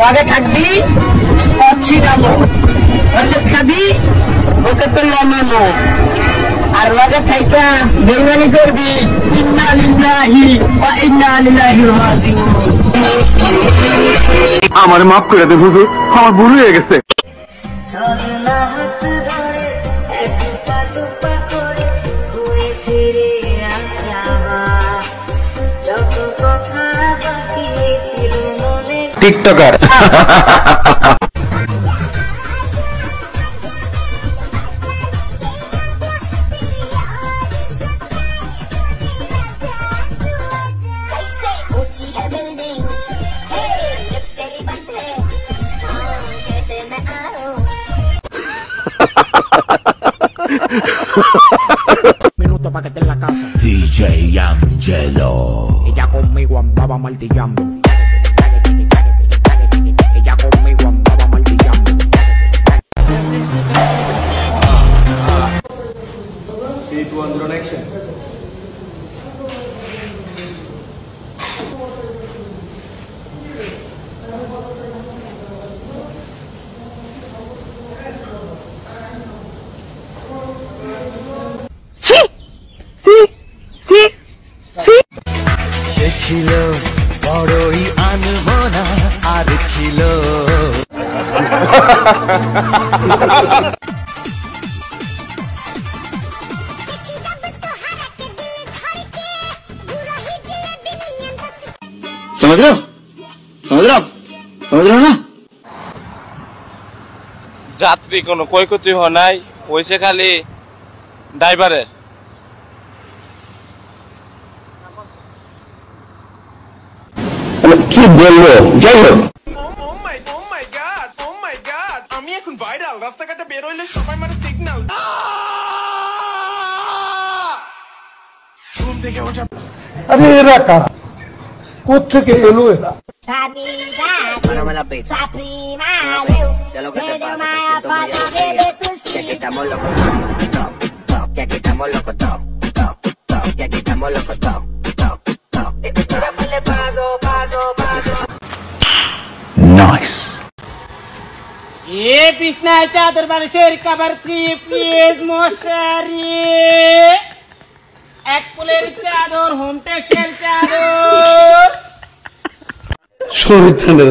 লগে থাকবি অছিলামো হচ্ছে খাবি ওকে তো লামানো আর লগে থাইকা বেইমানি করবি ইন্না লিল্লাহি ওয়া ইন্না ইলাইহি রাজিউন। আমার মাফ করে দেন হুজুর, আমার ভুল হয়ে গেছে। TikToker Minuto pa' que esté en la casa. DJ Angelo. Ella conmigo andaba martillando. Ella conmigo andaba martillando. Three, two, one, drone action. সে ছিল বড়ই আনমনা আর ছিল समझ रहे हो ना? যাত্রী কোনো ক্ষয়ক্ষতি হয় নাই, হয়েছে খালি ড্রাইভারের। কি বলবো, যাই হোক আমি এখন ভাইরাল, রাস্তাঘাটে বের হইলে সবাই মানে সিগন্যাল। ঘুম থেকে ওঠা আরে এরা কারা, কোত্থেকে এলো এরা? নাইস। এ বিছনায় চাদর বালিশের কভার কি প্লিজ মশারি এক ফুলের চাদর হোম টেক্সের চাদর শরীর ঠান্ডা